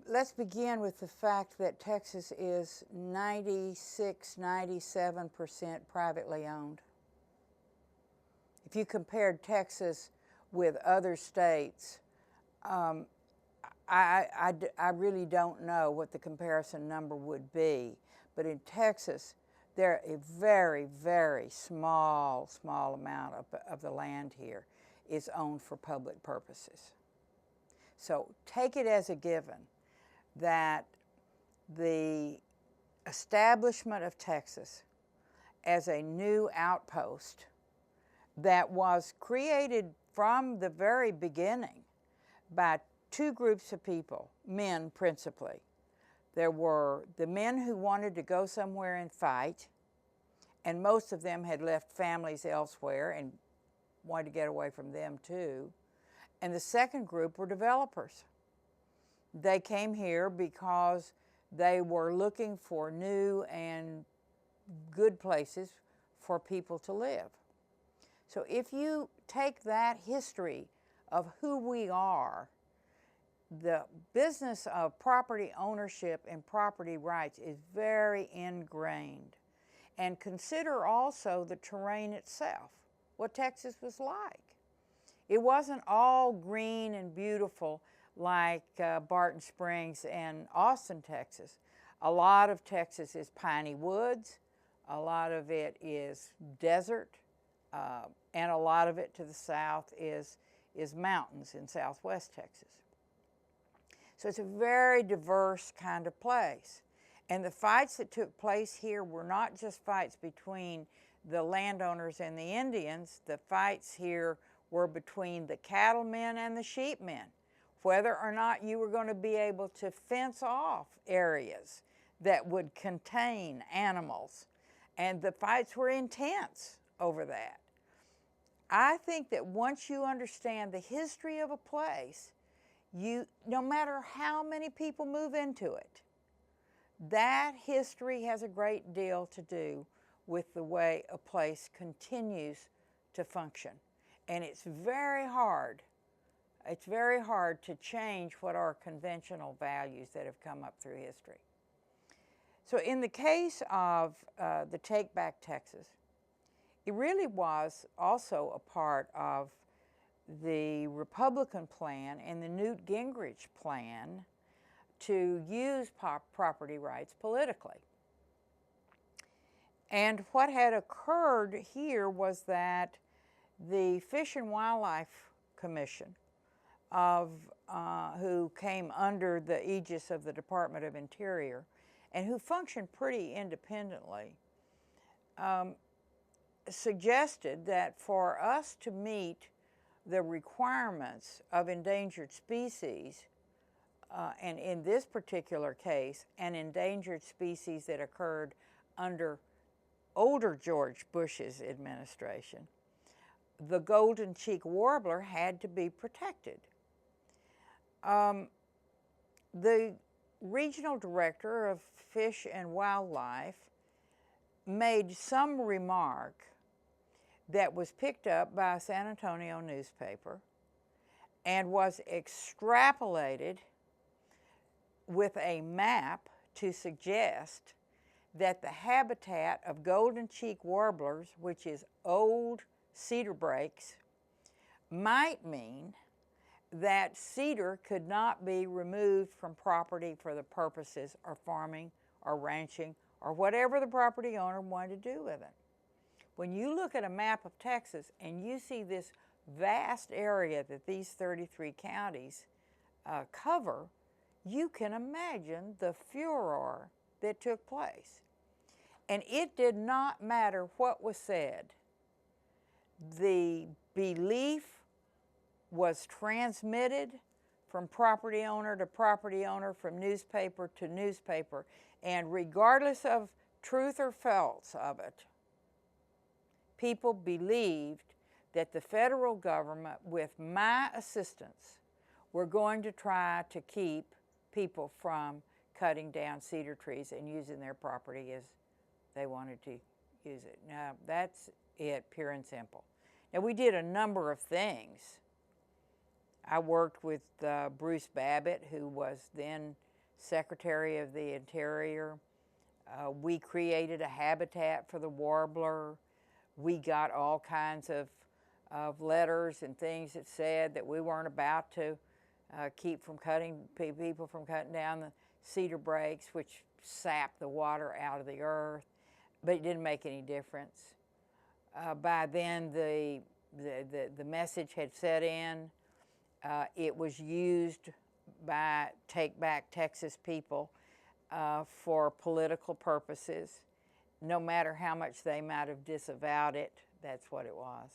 Let's begin with the fact that Texas is 96–97% privately owned. If you compared Texas with other states, I really don't know what the comparison number would be, but in Texas, there a very, very small amount of the land here is owned for public purposes. So take it as a given that the establishment of Texas as a new outpost that was created from the very beginning by two groups of people, men principally. There were the men who wanted to go somewhere and fight, and most of them had left families elsewhere and wanted to get away from them too. And the second group were developers. They came here because they were looking for new and good places for people to live. So if you take that history of who we are, the business of property ownership and property rights is very ingrained. And consider also the terrain itself, what Texas was like. It wasn't all green and beautiful like Barton Springs and Austin, Texas. A lot of Texas is piney woods, a lot of it is desert, and a lot of it to the south is mountains in southwest Texas. So it's a very diverse kind of place. And the fights that took place here were not just fights between the landowners and the Indians. The fights here were between the cattlemen and the sheepmen, whether or not you were going to be able to fence off areas that would contain animals. And the fights were intense over that. I think that once you understand the history of a place, no matter how many people move into it, that history has a great deal to do with the way a place continues to function. And it's very hard to change what are conventional values that have come up through history. So in the case of the Take Back Texas, it really was also a part of the Republican plan and the Newt Gingrich plan to use property rights politically. And what had occurred here was that the Fish and Wildlife Commission, who came under the aegis of the Department of Interior and who functioned pretty independently, suggested that for us to meet the requirements of endangered species, and in this particular case, an endangered species that occurred under older George Bush's administration, the golden cheek warbler had to be protected. The regional director of Fish and Wildlife made some remark that was picked up by a San Antonio newspaper and was extrapolated with a map to suggest that the habitat of golden cheek warblers, which is old cedar breaks, might mean that cedar could not be removed from property for the purposes of farming or ranching or whatever the property owner wanted to do with it. When you look at a map of Texas and you see this vast area that these 33 counties cover, you can imagine the furor that took place. And it did not matter what was said. The belief was transmitted from property owner to property owner, from newspaper to newspaper, and regardless of truth or false of it, people believed that the federal government, with my assistance, were going to try to keep people from cutting down cedar trees and using their property as they wanted to use it. Now, that's it, pure and simple. Now, we did a number of things I worked with Bruce Babbitt, who was then Secretary of the Interior. We created a habitat for the warbler. We got all kinds of letters and things that said that we weren't about to keep from people from cutting down the cedar breaks, which sap the water out of the earth, but it didn't make any difference. By then, the message had set in. It was used by Take Back Texas people for political purposes. No matter how much they might have disavowed it, that's what it was.